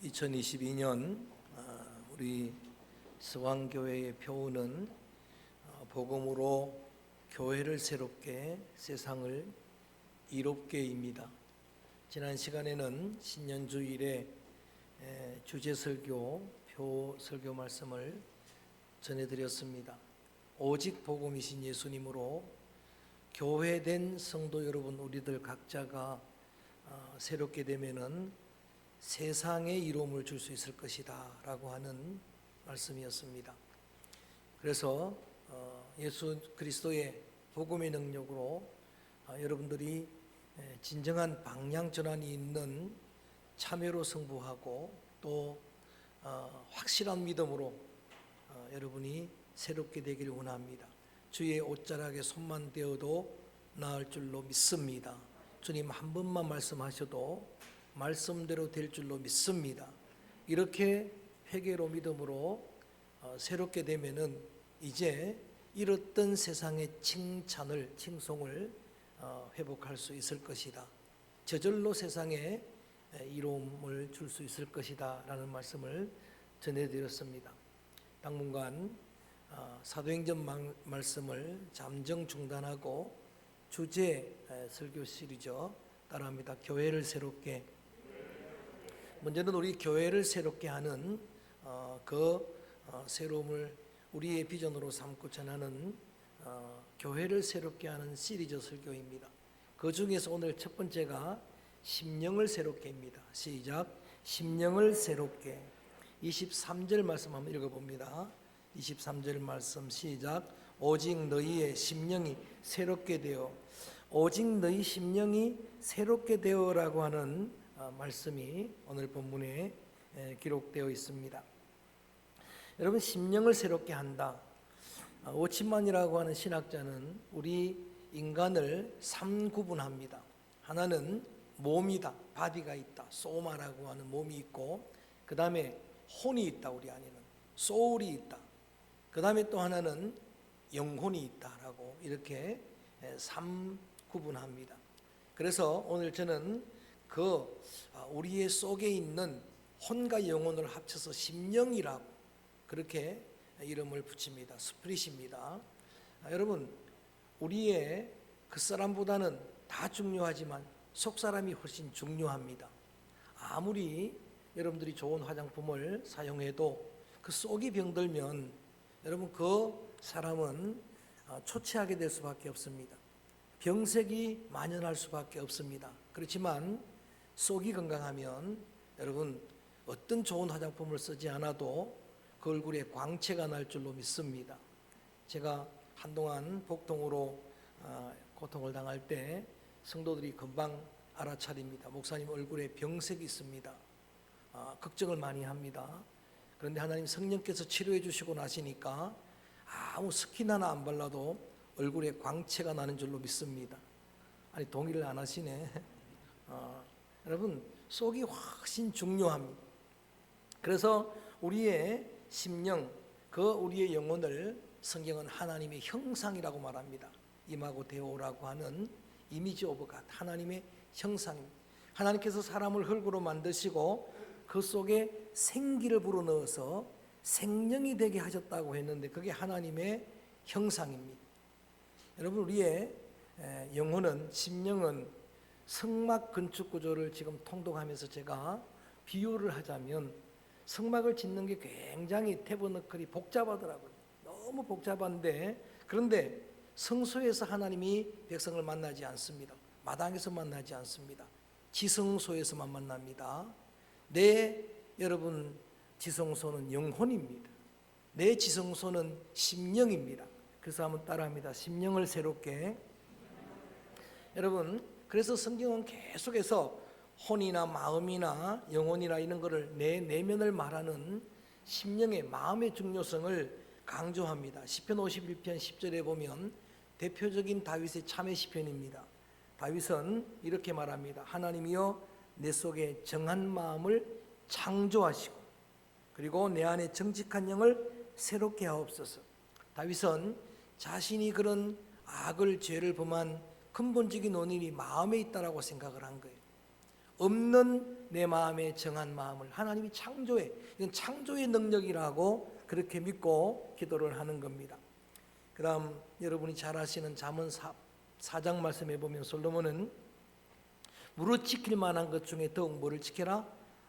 2022년 우리 서왕교회의 표어는 복음으로 교회를 새롭게 세상을 이롭게입니다. 지난 시간에는 신년주일에 주제설교 표 설교 말씀을 전해드렸습니다. 오직 복음이신 예수님으로 교회된 성도 여러분, 우리들 각자가 새롭게 되면은 세상에 이로움을 줄 수 있을 것이다 라고 하는 말씀이었습니다. 그래서 예수 그리스도의 복음의 능력으로 여러분들이 진정한 방향 전환이 있는 참여로 승부하고 또 확실한 믿음으로 여러분이 새롭게 되기를 원합니다. 주의 옷자락에 손만 대어도 나을 줄로 믿습니다. 주님 한 번만 말씀하셔도 말씀대로 될 줄로 믿습니다. 이렇게 회개로 믿음으로 새롭게 되면은 이제 잃었던 세상의 칭송을 회복할 수 있을 것이다. 저절로 세상에 이로움을 줄 수 있을 것이다 라는 말씀을 전해드렸습니다. 당분간 사도행전 말씀을 잠정 중단하고 주제 설교 시리즈 따라합니다. 교회를 새롭게. 먼저는 우리 교회를 새롭게 하는 새로움을 우리의 비전으로 삼고 전하는 교회를 새롭게 하는 시리즈 설교입니다. 그 중에서 오늘 첫 번째가 심령을 새롭게입니다. 시작. 심령을 새롭게. 23절 말씀 한번 읽어봅니다. 23절 말씀 시작. 오직 너희의 심령이 새롭게 되어. 오직 너희 심령이 새롭게 되어라고 하는 말씀이 오늘 본문에 기록되어 있습니다. 여러분, 심령을 새롭게 한다. 오치만이라고 하는 신학자는 우리 인간을 3구분합니다. 하나는 몸이다. 바디가 있다. 소마라고 하는 몸이 있고, 그 다음에 혼이 있다. 우리 안에는 소울이 있다. 그 다음에 또 하나는 영혼이 있다라고 이렇게 3구분합니다. 그래서 오늘 저는 우리의 속에 있는 혼과 영혼을 합쳐서 심령이라고 그렇게 이름을 붙입니다. 스피릿입니다. 여러분, 우리의 겉사람보다는 다 중요하지만 속사람이 훨씬 중요합니다. 아무리 여러분들이 좋은 화장품을 사용해도 그 속이 병들면 여러분 그 사람은 초췌하게 될 수밖에 없습니다. 병색이 만연할 수밖에 없습니다. 그렇지만 속이 건강하면 여러분 어떤 좋은 화장품을 쓰지 않아도 그 얼굴에 광채가 날 줄로 믿습니다. 제가 한동안 복통으로 고통을 당할 때 성도들이 금방 알아차립니다. 목사님 얼굴에 병색이 있습니다. 걱정을 많이 합니다. 그런데 하나님 성령께서 치료해 주시고 나시니까 아무 스킨 하나 안 발라도 얼굴에 광채가 나는 줄로 믿습니다. 아니, 동의를 안 하시네. 여러분, 속이 훨씬 중요합니다. 그래서 우리의 심령, 우리의 영혼을 성경은 하나님의 형상이라고 말합니다. 임하고 데오라고 하는 이미지 오브 갓, 하나님의 형상입니다. 하나님께서 사람을 흙으로 만드시고 그 속에 생기를 불어넣어서 생명이 되게 하셨다고 했는데 그게 하나님의 형상입니다. 여러분, 우리의 영혼은, 심령은 성막 건축 구조를 지금 통독하면서 제가 비유를 하자면 성막을 짓는 게 굉장히 태버너클이 복잡하더라고요. 너무 복잡한데, 그런데 성소에서 하나님이 백성을 만나지 않습니다. 마당에서 만나지 않습니다. 지성소에서만 만납니다. 여러분 지성소는 영혼입니다. 내 지성소는 심령입니다. 그래서 한번 따라합니다. 심령을 새롭게. 여러분, 그래서 성경은 계속해서 혼이나 마음이나 영혼이나 이런 거를 내 내면을 말하는 심령의 마음의 중요성을 강조합니다. 시편 51편 10절에 보면 대표적인 다윗의 참회 시편입니다. 다윗은 이렇게 말합니다. 하나님이여 내 속에 정한 마음을 창조하시고 그리고 내 안에 정직한 영을 새롭게 하옵소서. 다윗은 자신이 그런 악을, 죄를 범한 근본적인 원인이 마음에 있다라고 생각을 한 거예요. 없는 내 마음에 정한 마음을 하나님이 창조해, 이건 창조의 능력이라고 그렇게 믿고 기도를 하는 겁니다. 그 다음 여러분이 잘 아시는 잠언 4장 말씀해 보면 솔로몬은 무릇 지킬 만한 것 중에 더욱 뭐를 지켜라?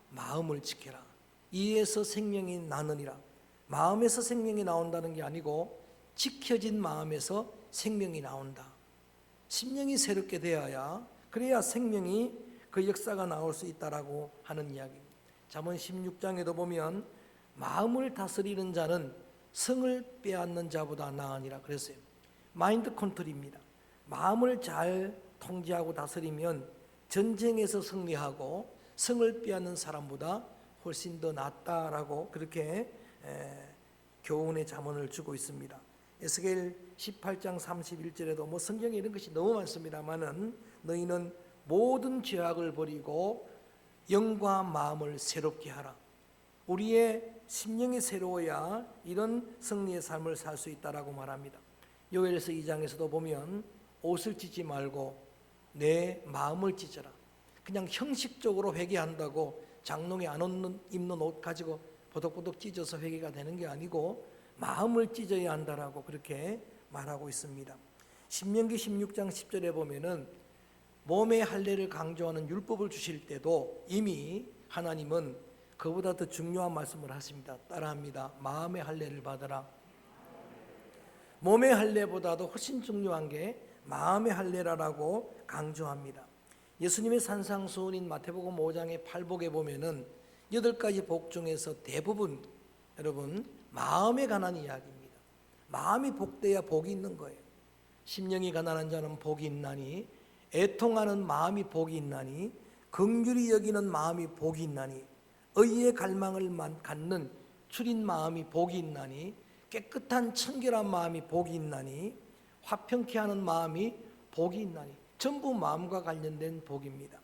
마음을 지켜라. 이에서 생명이 나느니라. 마음에서 생명이 나온다는 게 아니고 지켜진 마음에서 생명이 나온다. 심령이 새롭게 되어야, 그래야 생명이 그 역사가 나올 수 있다라고 하는 이야기입니다. 잠언 16장에도 보면 마음을 다스리는 자는 성을 빼앗는 자보다 나으니라 그랬어요. 마인드 컨트롤입니다. 마음을 잘 통제하고 다스리면 전쟁에서 승리하고 성을 빼앗는 사람보다 훨씬 더 낫다라고 그렇게 교훈의 잠언을 주고 있습니다. 에스겔 18장 31절에도 뭐 성경에 이런 것이 너무 많습니다만은 너희는 모든 죄악을 버리고 영과 마음을 새롭게 하라. 우리의 심령이 새로워야 이런 승리의 삶을 살 수 있다라고 말합니다. 요엘서 2장에서도 보면 옷을 찢지 말고 내 마음을 찢어라. 그냥 형식적으로 회개한다고 장롱에 안 입는 옷 가지고 보덕보덕 찢어서 회개가 되는 게 아니고 마음을 찢어야 한다라고 그렇게 말하고 있습니다. 신명기 16장 10절에 보면은 몸의 할례를 강조하는 율법을 주실 때도 이미 하나님은 그보다 더 중요한 말씀을 하십니다. 따라합니다. 마음의 할례를 받아라. 몸의 할례보다도 훨씬 중요한 게 마음의 할례라고 강조합니다. 예수님의 산상수훈인 마태복음 5장의 팔복에 보면은 8가지 복 중에서 대부분 여러분 마음에 관한 이야기입니다. 마음이 복돼야 복이 있는 거예요. 심령이 가난한 자는 복이 있나니, 애통하는 마음이 복이 있나니, 긍휼히 여기는 마음이 복이 있나니, 의의 갈망을 갖는 추린 마음이 복이 있나니, 깨끗한 청결한 마음이 복이 있나니, 화평케 하는 마음이 복이 있나니, 전부 마음과 관련된 복입니다.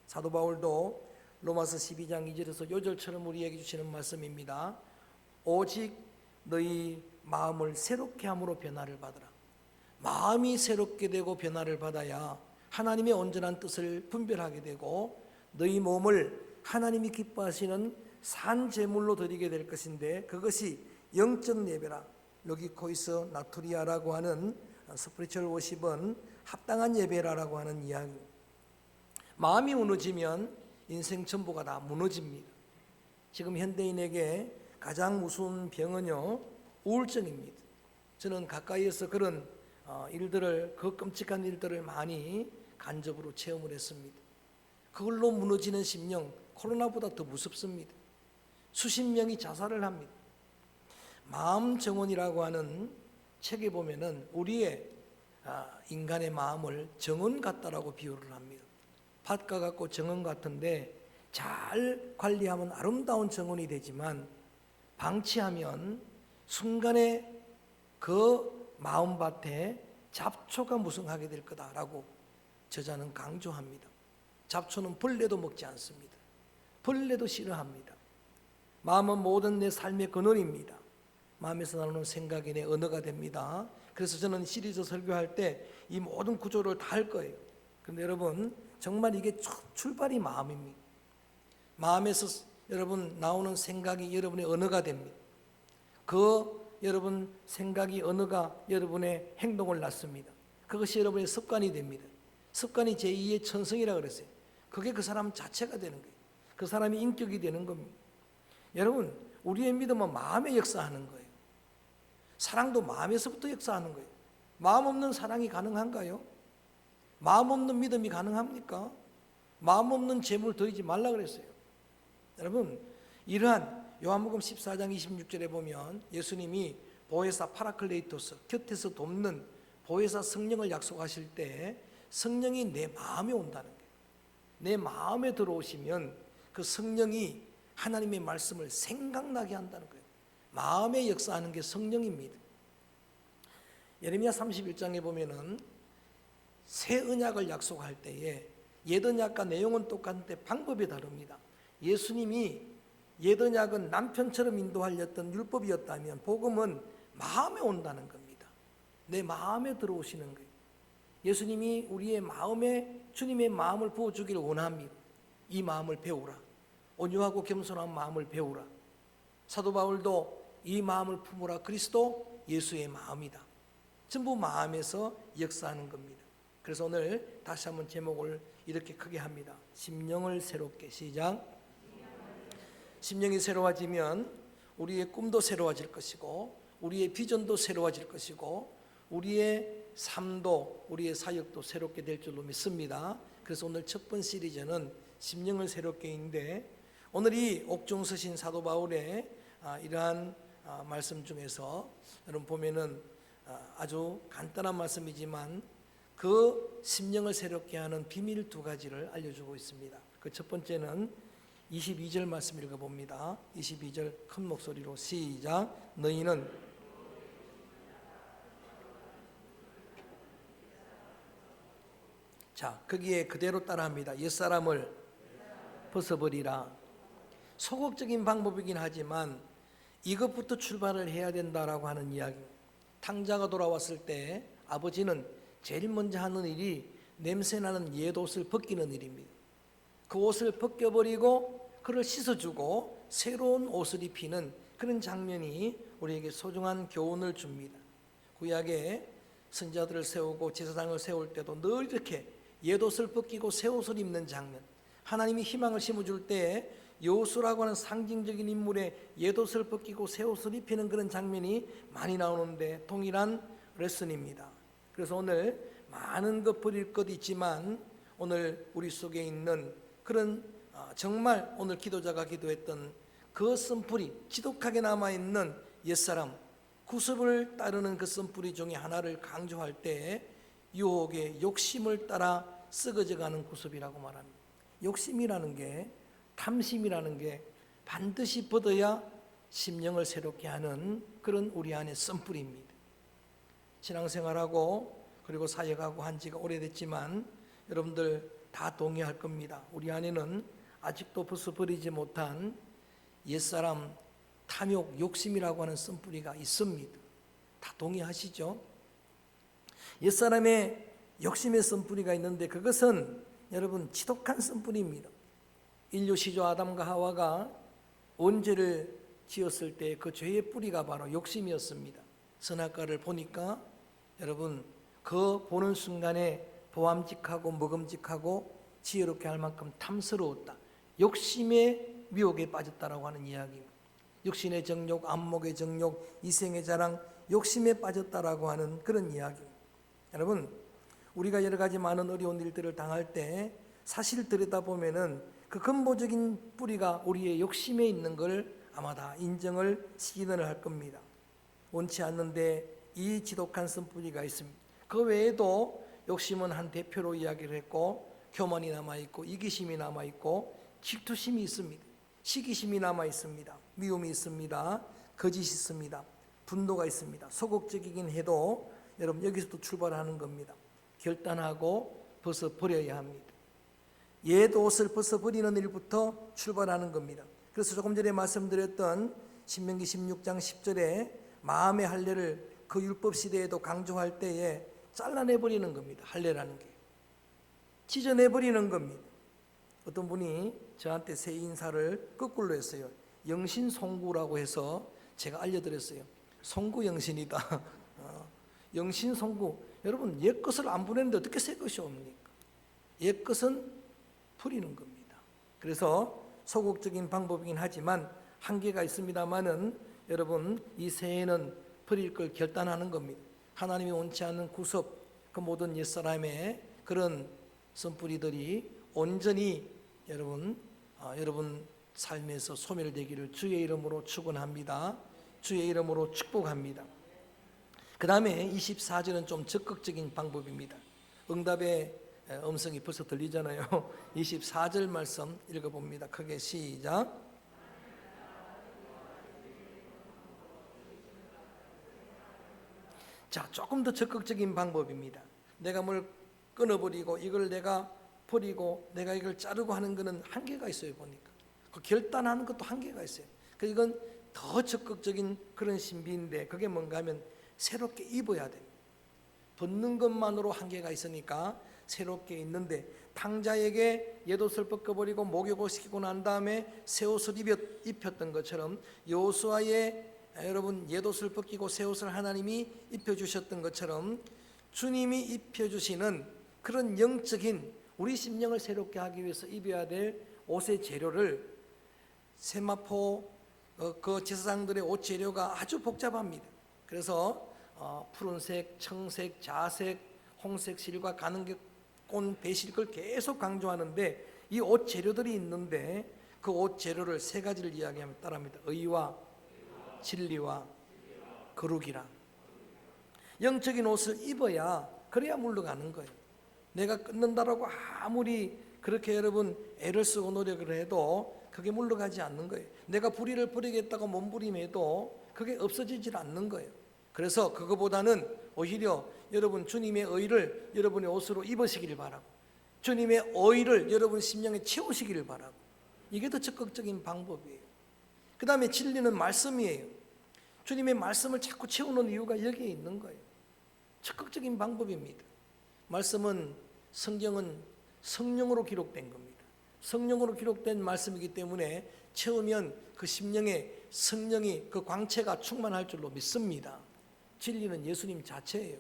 사도 바울도 로마서 12장 2절에서 요절처럼 우리에게 주시는 말씀입니다. 오직 너희 마음을 새롭게 함으로 변화를 받으라. 마음이 새롭게 되고 변화를 받아야 하나님의 온전한 뜻을 분별하게 되고 너희 몸을 하나님이 기뻐하시는 산 제물로 드리게 될 것인데 그것이 영적 예배라. 로기코이스 나투리아라고 하는 스피리추얼 워십은 합당한 예배라고 하는 이야기. 마음이 무너지면 인생 전부가 다 무너집니다. 지금 현대인에게 가장 무서운 병은요 우울증입니다. 저는 가까이에서 그런 일들을, 그 끔찍한 일들을 많이 간접으로 체험을 했습니다. 그걸로 무너지는 심령, 코로나보다 더 무섭습니다. 수십 명이 자살을 합니다. 마음 정원이라고 하는 책에 보면은 우리의 인간의 마음을 정원 같다라고 비유를 합니다. 밭과 같고 정원 같은데 잘 관리하면 아름다운 정원이 되지만 방치하면 순간에 그 마음밭에 잡초가 무성하게 될 거다라고 저자는 강조합니다. 잡초는 벌레도 먹지 않습니다. 벌레도 싫어합니다. 마음은 모든 내 삶의 근원입니다. 마음에서 나오는 생각이 내 언어가 됩니다. 그래서 저는 시리즈 설교할 때 이 모든 구조를 다 할 거예요. 그런데 여러분 정말 이게 출발이 마음입니다. 마음에서 여러분 나오는 생각이 여러분의 언어가 됩니다. 그 여러분 생각이 언어가 여러분의 행동을 낳습니다. 그것이 여러분의 습관이 됩니다. 습관이 제2의 천성이라고 그랬어요. 그게 그 사람 자체가 되는 거예요. 그 사람이 인격이 되는 겁니다. 여러분 우리의 믿음은 마음에 역사하는 거예요. 사랑도 마음에서부터 역사하는 거예요. 마음 없는 사랑이 가능한가요? 마음 없는 믿음이 가능합니까? 마음 없는 재물 드리지 말라 그랬어요. 여러분 이러한 요한복음 14장 26절에 보면 예수님이 보혜사 파라클레이토스, 곁에서 돕는 보혜사 성령을 약속하실 때 성령이 내 마음에 온다는 거예요. 내 마음에 들어오시면 그 성령이 하나님의 말씀을 생각나게 한다는 거예요. 마음에 역사하는 게 성령입니다. 예레미야 31장에 보면은 새 언약을 약속할 때에 옛 언약과 내용은 똑같은데 방법이 다릅니다. 예수님이 옛 언약은 남편처럼 인도하였던 율법이었다면 복음은 마음에 온다는 겁니다. 내 마음에 들어오시는 거예요. 예수님이 우리의 마음에 주님의 마음을 부어주기를 원합니다. 이 마음을 배우라. 온유하고 겸손한 마음을 배우라. 사도 바울도 이 마음을 품으라. 그리스도 예수의 마음이다. 전부 마음에서 역사하는 겁니다. 그래서 오늘 다시 한번 제목을 이렇게 크게 합니다. 심령을 새롭게. 시작. 심령이 새로워지면 우리의 꿈도 새로워질 것이고 우리의 비전도 새로워질 것이고 우리의 삶도 우리의 사역도 새롭게 될 줄로 믿습니다. 그래서 오늘 첫 번째 시리즈는 심령을 새롭게인데 오늘 이 옥중서신 사도 바울의 이러한 말씀 중에서 여러분 보면은 아주 간단한 말씀이지만 그 심령을 새롭게 하는 비밀 두 가지를 알려주고 있습니다. 그 첫 번째는 22절 말씀 읽어봅니다. 22절 큰 목소리로 시작. 너희는 자 거기에 그대로 따라합니다. 옛사람을 벗어버리라. 소극적인 방법이긴 하지만 이것부터 출발을 해야 된다라고 하는 이야기. 탕자가 돌아왔을 때 아버지는 제일 먼저 하는 일이 냄새나는 옛 옷을 벗기는 일입니다. 그 옷을 벗겨버리고 그를 씻어주고 새로운 옷을 입히는 그런 장면이 우리에게 소중한 교훈을 줍니다. 구약에 선지자들을 세우고 제사장을 세울 때도 늘 이렇게 옛 옷을 벗기고 새 옷을 입는 장면, 하나님이 희망을 심어줄 때 여호수아라고 하는 상징적인 인물의 옛 옷을 벗기고 새 옷을 입히는 그런 장면이 많이 나오는데 동일한 레슨입니다. 그래서 오늘 많은 것 버릴 것 있지만 오늘 우리 속에 있는 그런 정말 오늘 기도자가 기도했던 그 쓴뿌리, 지독하게 남아있는 옛사람, 구습을 따르는 그 쓴뿌리 중에 하나를 강조할 때 유혹의 욕심을 따라 썩어져가는 구습이라고 말합니다. 욕심이라는 게, 탐심이라는 게 반드시 벗어야 심령을 새롭게 하는 그런 우리 안의 쓴뿌리입니다. 신앙생활하고 그리고 사역하고 한 지가 오래됐지만 여러분들 다 동의할 겁니다. 우리 안에는 아직도 벗어버리지 못한 옛사람 탐욕, 욕심이라고 하는 쓴뿌리가 있습니다. 다 동의하시죠? 옛사람의 욕심의 쓴뿌리가 있는데 그것은 여러분 지독한 쓴뿌리입니다. 인류 시조 아담과 하와가 원죄를 지었을 때 그 죄의 뿌리가 바로 욕심이었습니다. 선악과를 보니까 여러분 그 보는 순간에 보암직하고 먹음직하고 지혜롭게 할 만큼 탐스러웠다. 욕심의 미혹에 빠졌다라고 하는 이야기입니다. 육신의 정욕, 안목의 정욕, 이생의 자랑, 욕심에 빠졌다라고 하는 그런 이야기입니다. 여러분 우리가 여러 가지 많은 어려운 일들을 당할 때 사실 들여다보면은 그 근본적인 뿌리가 우리의 욕심에 있는 걸 아마 다 인정을 시인을 할 겁니다. 원치 않는데 이 지독한 쓴뿌리가 있습니다. 그 외에도 욕심은 한 대표로 이야기를 했고 교만이 남아있고 이기심이 남아있고 질투심이 있습니다. 시기심이 남아있습니다. 미움이 있습니다. 거짓이 있습니다. 분노가 있습니다. 소극적이긴 해도 여러분 여기서도 출발하는 겁니다. 결단하고 벗어버려야 합니다. 옛 옷을 벗어버리는 일부터 출발하는 겁니다. 그래서 조금 전에 말씀드렸던 신명기 16장 10절에 마음의 할례를 그 율법 시대에도 강조할 때에 잘라내버리는 겁니다. 할례라는 게 찢어내버리는 겁니다. 어떤 분이 저한테 새 인사를 거꾸로 했어요. 영신송구라고 해서 제가 알려드렸어요. 송구영신이다. 영신송구. 여러분 옛 것을 안 보내는데 어떻게 새 것이 옵니까? 옛 것은 버리는 겁니다. 그래서 소극적인 방법이긴 하지만 한계가 있습니다만은 여러분 이 새해는 버릴 걸 결단하는 겁니다. 하나님이 원치 않는 구섭, 그 모든 옛사람의 그런 쓴뿌리들이 온전히 여러분 삶에서 소멸되기를 주의 이름으로 축원합니다. 주의 이름으로 축복합니다. 그 다음에 24절은 좀 적극적인 방법입니다. 응답의 음성이 벌써 들리잖아요. 24절 말씀 읽어봅니다. 크게 시작. 자, 조금 더 적극적인 방법입니다. 내가 뭘 끊어버리고 이걸 내가 버리고 내가 이걸 자르고 하는 것은 한계가 있어요. 보니까 그 결단하는 것도 한계가 있어요. 그러니까 이건 더 적극적인 그런 신비인데 그게 뭔가 하면 새롭게 입어야 됩니다. 벗는 것만으로 한계가 있으니까 새롭게 있는데 탕자에게 옛옷을 벗겨버리고 목욕을 시키고 난 다음에 새 옷을 입혔던 것처럼 여호수아의 여러분 옛옷을 벗기고 새 옷을 하나님이 입혀주셨던 것처럼 주님이 입혀주시는 그런 영적인 우리 심령을 새롭게 하기 위해서 입어야 될 옷의 재료를 세마포 그 제사장들의 옷 재료가 아주 복잡합니다. 그래서 푸른색, 청색, 자색, 홍색 실과 가는꽃, 배실을 계속 강조하는데 이 옷 재료들이 있는데 그 옷 재료를 세 가지를 이야기하면 따라합니다. 의와 진리와 거룩이라. 영적인 옷을 입어야 그래야 물러가는 거예요. 내가 끊는다라고 아무리 그렇게 여러분 애를 쓰고 노력을 해도 그게 물러가지 않는 거예요. 내가 불의를 버리겠다고 몸부림해도 그게 없어지질 않는 거예요. 그래서 그거보다는 오히려 여러분 주님의 의를 여러분의 옷으로 입으시기를 바라고 주님의 의를 여러분 심령에 채우시기를 바라고 이게 더 적극적인 방법이에요. 그 다음에 진리는 말씀이에요. 주님의 말씀을 자꾸 채우는 이유가 여기에 있는 거예요. 적극적인 방법입니다. 말씀은 성경은 성령으로 기록된 겁니다. 성령으로 기록된 말씀이기 때문에 채우면 그 심령에 성령이 그 광채가 충만할 줄로 믿습니다. 진리는 예수님 자체예요.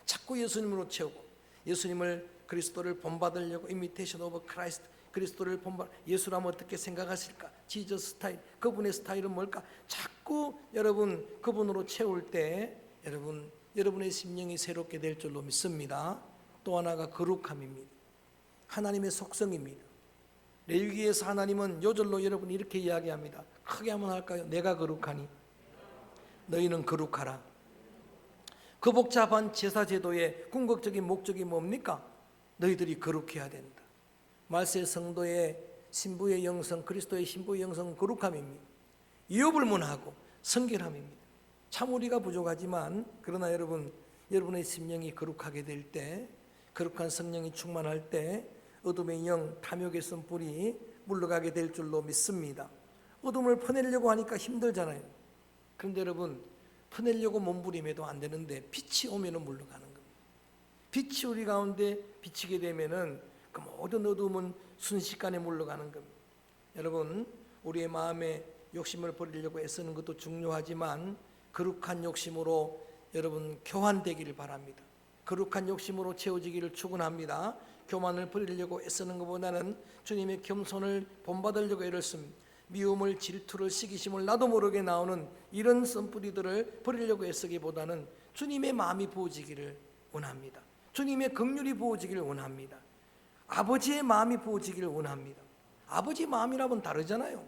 자꾸 예수님으로 채우고 예수님을 그리스도를 본받으려고 이미테이션 오브 크라이스트 그리스도를 본받 예수라면 어떻게 생각하실까? 지저스 스타일 그분의 스타일은 뭘까? 자꾸 여러분 그분으로 채울 때 여러분의 심령이 새롭게 될 줄로 믿습니다. 또 하나가 거룩함입니다. 하나님의 속성입니다. 레위기에서 하나님은 요절로 여러분 이렇게 이야기합니다. 크게 한번 할까요? 내가 거룩하니 너희는 거룩하라. 그 복잡한 제사 제도의 궁극적인 목적이 뭡니까? 너희들이 거룩해야 된다. 말세 성도의 신부의 영성, 그리스도의 신부의 영성은 거룩함입니다. 이유불문하고 성결함입니다. 참 우리가 부족하지만 그러나 여러분의 심령이 거룩하게 될 때, 거룩한 성령이 충만할 때 어둠의 영, 탐욕의 선불이 물러가게 될 줄로 믿습니다. 어둠을 퍼내려고 하니까 힘들잖아요. 그런데 여러분 퍼내려고 몸부림해도 안 되는데 빛이 오면은 물러가는 겁니다. 빛이 우리 가운데 비치게 되면은 그 모든 어둠은 순식간에 물러가는 겁니다. 여러분 우리의 마음에 욕심을 버리려고 애쓰는 것도 중요하지만 거룩한 욕심으로 여러분 교환되기를 바랍니다. 거룩한 욕심으로 채워지기를 축원합니다. 교만을 버리려고 애쓰는 것보다는 주님의 겸손을 본받으려고 애를 씁니다. 미움을, 질투를, 시기심을 나도 모르게 나오는 이런 썬뿌리들을 버리려고 애쓰기보다는 주님의 마음이 부어지기를 원합니다. 주님의 긍휼이 부어지기를 원합니다. 아버지의 마음이 부어지기를 원합니다. 아버지 마음이라면 다르잖아요.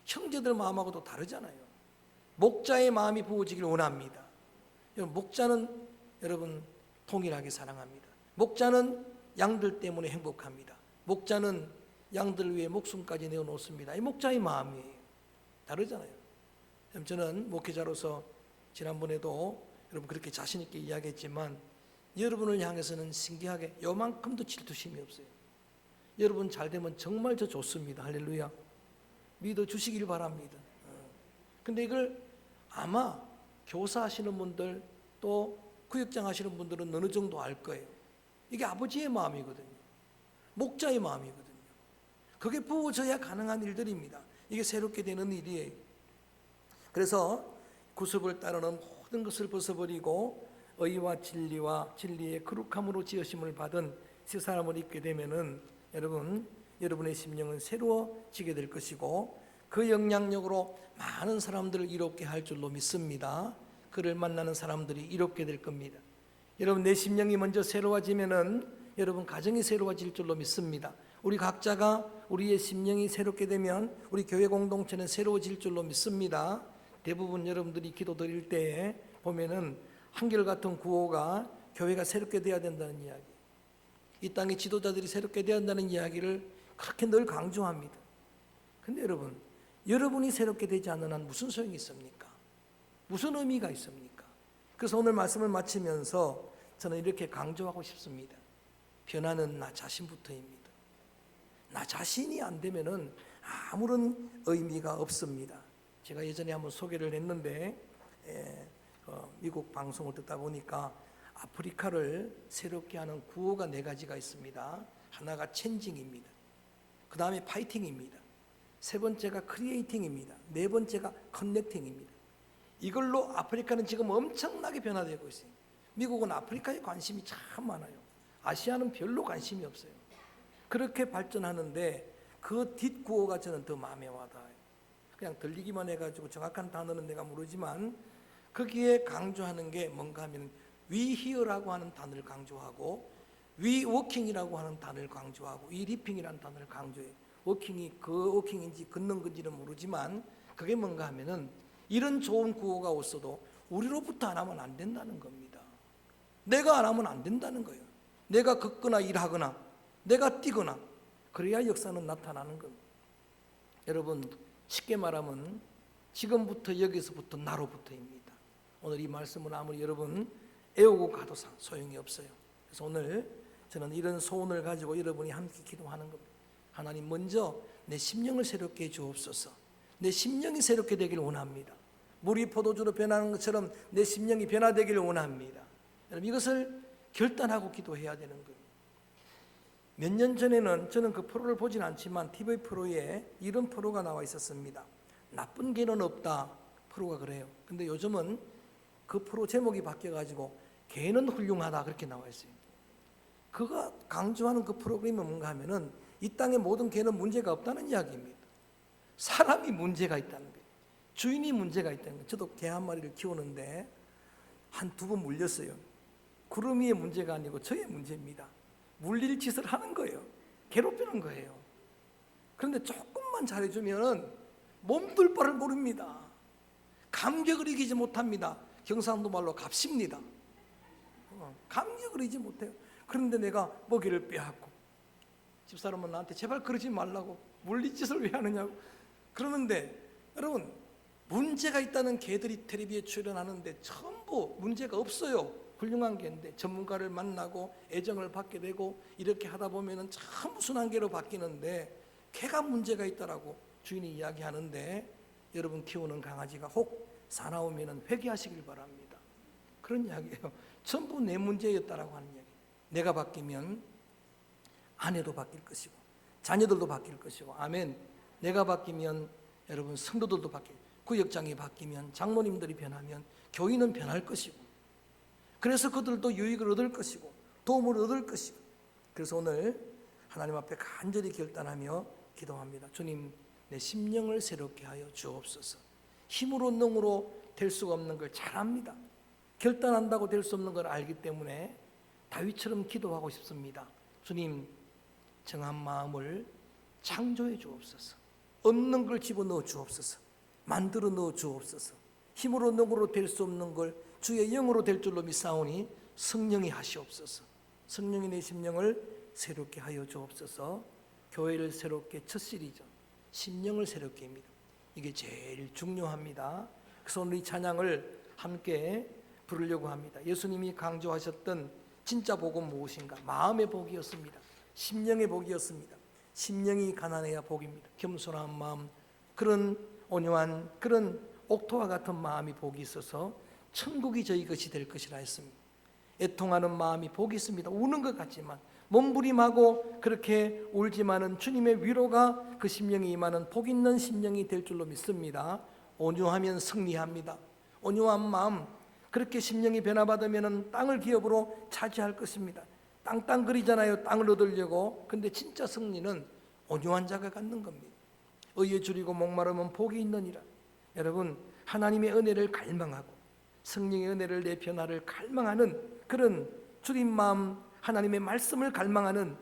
형제들 마음하고도 다르잖아요. 목자의 마음이 부어지기를 원합니다. 목자는 여러분 동일하게 사랑합니다. 목자는 양들 때문에 행복합니다. 목자는 양들 위해 목숨까지 내어놓습니다. 이 목자의 마음이에요. 다르잖아요. 저는 목회자로서 지난번에도 여러분 그렇게 자신 있게 이야기했지만 여러분을 향해서는 신기하게 요만큼도 질투심이 없어요. 여러분 잘 되면 정말 저 좋습니다. 할렐루야. 믿어주시길 바랍니다. 근데 이걸 아마 교사하시는 분들 또 구역장 하시는 분들은 어느 정도 알 거예요. 이게 아버지의 마음이거든요. 목자의 마음이거든요. 그게 부어져야 가능한 일들입니다. 이게 새롭게 되는 일이에요. 그래서 구습을 따르는 모든 것을 벗어버리고 의와 진리와 진리의 거룩함으로 지으심을 받은 새 사람을 입게 되면은 여러분의 심령은 새로워지게 될 것이고 그 영향력으로 많은 사람들을 이롭게 할 줄로 믿습니다. 그를 만나는 사람들이 이롭게 될 겁니다. 여러분 내 심령이 먼저 새로워지면은 여러분 가정이 새로워질 줄로 믿습니다. 우리 각자가 우리의 심령이 새롭게 되면 우리 교회 공동체는 새로워질 줄로 믿습니다. 대부분 여러분들이 기도 드릴 때에 보면은 한결같은 구호가 교회가 새롭게 되어야 된다는 이야기, 이 땅의 지도자들이 새롭게 되어야 한다는 이야기를 그렇게 늘 강조합니다. 근데 여러분이 새롭게 되지 않는 한 무슨 소용이 있습니까? 무슨 의미가 있습니까? 그래서 오늘 말씀을 마치면서 저는 이렇게 강조하고 싶습니다. 변화는 나 자신부터입니다. 나 자신이 안 되면은 아무런 의미가 없습니다. 제가 예전에 한번 소개를 했는데 미국 방송을 듣다 보니까 아프리카를 새롭게 하는 구호가 4가지가 있습니다. 하나가 체인징입니다. 그 다음에 파이팅입니다. 세 번째가 크리에이팅입니다. 네 번째가 커넥팅입니다. 이걸로 아프리카는 지금 엄청나게 변화되고 있어요. 미국은 아프리카에 관심이 참 많아요. 아시아는 별로 관심이 없어요. 그렇게 발전하는데 그 뒷구호가 저는 더 마음에 와닿아요. 그냥 들리기만 해가지고 정확한 단어는 내가 모르지만 거기에 강조하는 게 뭔가 하면 we here라고 하는 단어를 강조하고 we walking이라고 하는 단어를 강조하고 we leaping이라는 단어를 강조해요. 워킹이 그 워킹인지 걷는 건지는 모르지만 그게 뭔가 하면은 이런 좋은 구호가 없어도 우리로부터 안 하면 안 된다는 겁니다. 내가 안 하면 안 된다는 거예요. 내가 걷거나 일하거나 내가 뛰거나 그래야 역사는 나타나는 겁니다. 여러분 쉽게 말하면 지금부터 여기서부터 나로부터입니다. 오늘 이 말씀은 아무리 여러분 애우고 가도 소용이 없어요. 그래서 오늘 저는 이런 소원을 가지고 여러분이 함께 기도하는 겁니다. 하나님 먼저 내 심령을 새롭게 해 주옵소서. 내 심령이 새롭게 되기를 원합니다. 물이 포도주로 변하는 것처럼 내 심령이 변화되기를 원합니다. 여러분 이것을 결단하고 기도해야 되는 거예요. 몇 년 전에는 저는 그 프로를 보진 않지만 TV 프로에 이런 프로가 나와 있었습니다. 나쁜 개는 없다 프로가 그래요. 근데 요즘은 그 프로 제목이 바뀌어가지고 개는 훌륭하다 그렇게 나와 있어요. 그가 강조하는 그 프로그램이 뭔가 하면은 이 땅의 모든 개는 문제가 없다는 이야기입니다. 사람이 문제가 있다는 거예요. 주인이 문제가 있다는 거예요. 저도 개 한 마리를 키우는데 한 두 번 물렸어요. 구름이의 문제가 아니고 저의 문제입니다. 물릴 짓을 하는 거예요. 괴롭히는 거예요. 그런데 조금만 잘해주면 몸둘 바를 모릅니다. 감격을 이기지 못합니다. 경상도 말로 갑십니다. 감격을 이기지 못해요. 그런데 내가 먹이를 빼앗고 집사람은 나한테 제발 그러지 말라고 물리짓을 왜 하느냐고 그러는데 여러분 문제가 있다는 개들이 텔레비에 출연하는데 전부 문제가 없어요. 훌륭한 개인데 전문가를 만나고 애정을 받게 되고 이렇게 하다 보면은 참 순한 개로 바뀌는데 개가 문제가 있다라고 주인이 이야기하는데 여러분 키우는 강아지가 혹 사나우면은 회개하시길 바랍니다. 그런 이야기예요. 전부 내 문제였다라고 하는 이야기. 내가 바뀌면 아내도 바뀔 것이고 자녀들도 바뀔 것이고 아멘. 내가 바뀌면 여러분 성도들도 바뀌고 구역장이 바뀌면 장로님들이 변하면 교인은 변할 것이고 그래서 그들도 유익을 얻을 것이고 도움을 얻을 것이고 그래서 오늘 하나님 앞에 간절히 결단하며 기도합니다. 주님 내 심령을 새롭게 하여 주옵소서. 힘으로 능으로 될 수가 없는 걸 잘 압니다. 결단한다고 될 수 없는 걸 알기 때문에 다윗처럼 기도하고 싶습니다. 주님 정한 마음을 창조해 주옵소서. 없는 걸 집어넣어 주옵소서. 만들어 넣어 주옵소서. 힘으로 능으로 될 수 없는 걸 주의 영으로 될 줄로 믿사오니 성령이 하시옵소서. 성령이 내 심령을 새롭게 하여 주옵소서. 교회를 새롭게 첫 시리즈 심령을 새롭게입니다. 이게 제일 중요합니다. 그래서 오늘 이 찬양을 함께 부르려고 합니다. 예수님이 강조하셨던 진짜 복은 무엇인가? 마음의 복이었습니다. 심령의 복이었습니다. 심령이 가난해야 복입니다. 겸손한 마음, 그런 온유한 그런 옥토와 같은 마음이 복이 있어서 천국이 저희 것이 될 것이라 했습니다. 애통하는 마음이 복이 있습니다. 우는 것 같지만 몸부림하고 그렇게 울지만은 주님의 위로가 그 심령이 임하는 복 있는 심령이 될 줄로 믿습니다. 온유하면 승리합니다. 온유한 마음, 그렇게 심령이 변화받으면 땅을 기업으로 차지할 것입니다. 땅땅거리잖아요. 땅을 얻으려고. 근데 진짜 승리는 온유한 자가 갖는 겁니다. 의에 줄이고 목마르면 복이 있느니라. 여러분 하나님의 은혜를 갈망하고 성령의 은혜를 내 변화를 갈망하는 그런 주님 마음, 하나님의 말씀을 갈망하는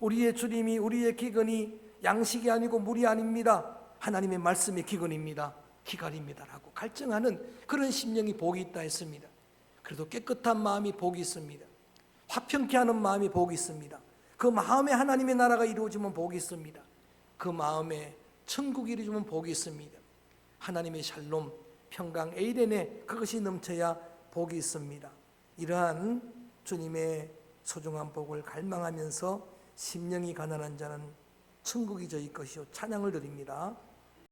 우리의 주님이 우리의 기근이 양식이 아니고 물이 아닙니다. 하나님의 말씀의 기근입니다. 기갈입니다라고 갈증하는 그런 심령이 복이 있다 했습니다. 그래도 깨끗한 마음이 복이 있습니다. 화평케 하는 마음이 복이 있습니다. 그 마음에 하나님의 나라가 이루어지면 복이 있습니다. 그 마음에 천국이 이루어지면 복이 있습니다. 하나님의 샬롬, 평강, 에이덴에 그것이 넘쳐야 복이 있습니다. 이러한 주님의 소중한 복을 갈망하면서 심령이 가난한 자는 천국이 저희 것이요 찬양을 드립니다.